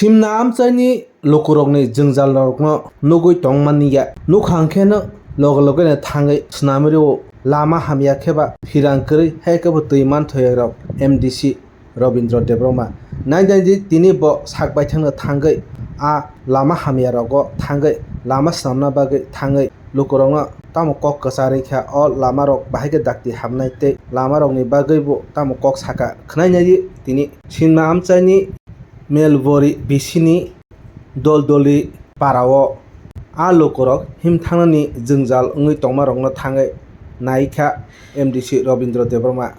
Simnam chani lokurokni jingjalrokno nugui tongmaniya nukhangkheno logologene thangai snamirio lama hamya kheba phirangkri haikabo tuiman thoyarok MDC Robindra Debroma naidai tini bo sakbai thangna thangai a lama hamya rogo thangai lama snamna bagai thangai lokurokno tamo kok kasari kha o lama rok bahaike dakti hamnai te lama rokni bagai bo tamo kok saka khnainai tini Simnam chani Melbori bisini doldoli parao a lokorok himthanani jingjal ungui tongmarokno thangai naikha MDC Robindra Debroma।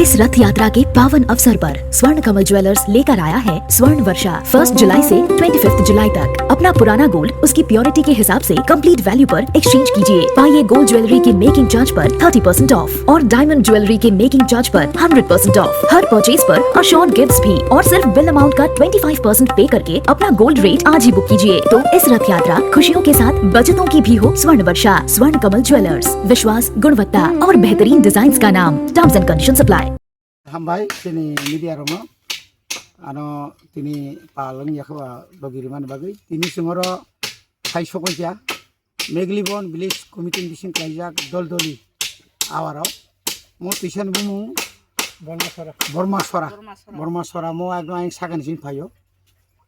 इस रथ यात्रा के पावन अवसर पर स्वर्ण कमल jewellers लेकर आया है स्वर्ण वर्षा 1 जुलाई से 25 जुलाई तक। अपना पुराना गोल्ड उसकी प्योरिटी के हिसाब से कंप्लीट वैल्यू पर एक्सचेंज कीजिए। पाइए गोल्ड ज्वेलरी के मेकिंग चार्ज पर 30% ऑफ और डायमंड ज्वेलरी के मेकिंग चार्ज पर 100% ऑफ। हर परचेज पर अशोर्ड गिफ्ट्स भी और सिर्फ बिल अमाउंट का 25% पे करके अपना गोल्ड रेट आज ही बुक कीजिए। तो इस रथ यात्रा खुशियों के साथ बचतों की भी हो। स्वर्ण वर्षा स्वर्ण कमल ज्वेलर्स, विश्वास, गुणवत्ता और बेहतरीन डिजाइन का नाम। Terms and conditions apply. हामबाय तिनी media रोmo ano tini palang yakwa logiriman bagai tini singoro sai sokoja meglibon village committee bising kaijak doldoli awaro mo tisan bumu bormasora mo agno ang sagan sin phayo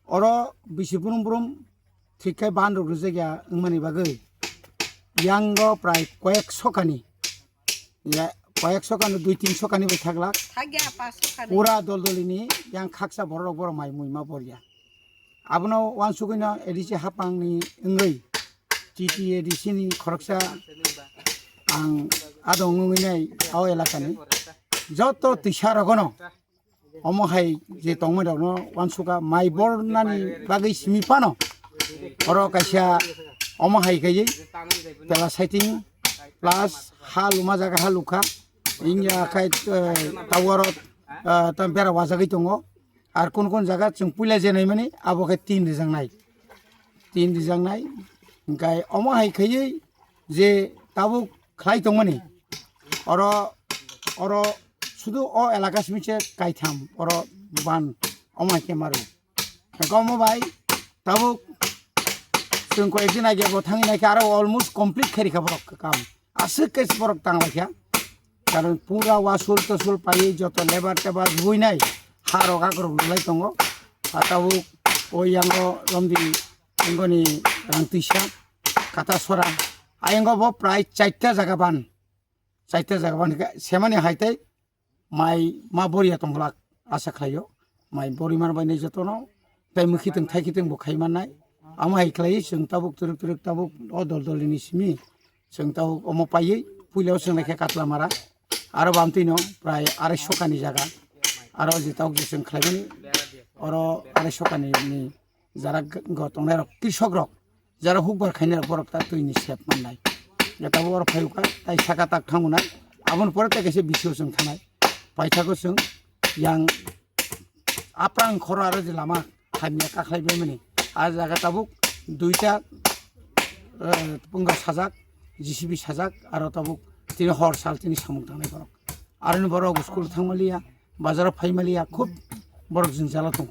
oro bisiburum burum thikai bandu rujega ngmani bagai yango prai koek sokani ya কয়েকশো কানো 2-300 কানি বে থাকলা পুরা দলদলিনি young খাকসা বড় বড় মাই মুইমা বরিয়া আবনো one সুগিনা ADC হাপাংনি ইংগৈ TT এডিসিনি খরকসা আং আদং ngui আও এলাকানি যত তিসা রগনো অমহাই যে তংমদানো ওয়ান সুগা মাই বরনানি বাগৈ সিমিপানো অর কাইসা অমহাই গাयै পেলা সাইটিং প্লাস হালুমা জায়গা হালুখা ইংয়া খাই টাওয়ারত তাম্পেরা ওয়াজাগৈ দङ আর কোন জায়গা जों पुइला जेनाय माने आबोखाय 3 रिजांनाय ओंखाय अमाहाय खैयै जे ताबुक खाय दङ माने अर শুধু অ এলাকা সিমিছে কাইথাম অর বান অমায় কেমারু গম ভাই তাবুক जों কয়েকদিন আগে বথাঙিনাय আरो অলমোস্ট কমপ্লিট খারিখা বরক কাম आसो केस बरक तांलाखिया कारण पूरा वासुल तसुल पाई जत लेबार टेबार बुइनाय हा रगा कर बुलाय दङ आताबु ओयांगो लमदि इंगनि रांतिसा काटासरा आयंगो ब प्राय 4टा जागा बान सेमानि हायथाय माइ मा बरिया दंब्ला आसा खायो माइ बरिमान बायनाय जतनो ताइमुखितों थाइखितों बखायमानाय आमाय खालाय जों ताबुक तुरुक ताबुक अ दलदलिनि सिमि जों ताव अम पायै पुइलाव सोंनायखा काटलामारा आरो बामतिनो प्राय 250 कानि जागा आरो जे ताव जों खालायमानि अरो 250 कानि जारा गतंनाय कृषक रक जारा हुकबार खायनाय बरकता तुइनि सेप माननाय एताबो अर फायुका ताइ साका ताक थांगुना आबन परे ताकेसे बिसियो जों थानाय पाइथाखौ जों यां आप्रां खर आरो जे लामा खायमिया काखलायबाय माने आ जागा ताबुक 2टा पुंगा साजाक जिसिबि साजाक आरो ताबुक तिनि हर साल तिनि सामुक थांनाय बरक आरो बरक स्कुल थांमालिया बाजाराव फायमालिया खूब बरक जों जाला दं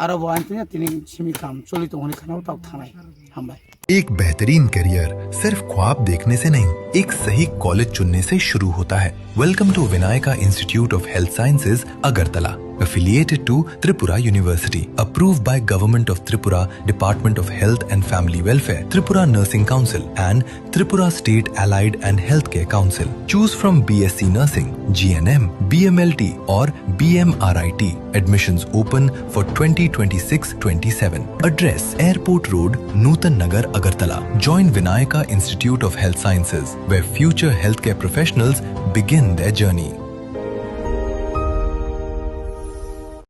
आरो बानतिनि तिनि सिमि काम चलित होने खानाव ताव थानाय हामबाय। एक बेहतरीन करियर सिर्फ ख्वाब देखने से नहीं, एक सही कॉलेज चुनने से शुरू होता है। Welcome to Vinayaka Institute of Health Sciences Agartala, affiliated to Tripura University, approved by Government of Tripura, Department of Health and Family Welfare, Tripura Nursing Council and Tripura State Allied and Healthcare Council. Choose from BSc Nursing, GNM, BMLT or BMRIT. Admissions open for 2026-27. Address Airport Road, Nutan Nagar, Agartala. Join Vinayaka Institute of Health Sciences, where future healthcare professionals begin their journey.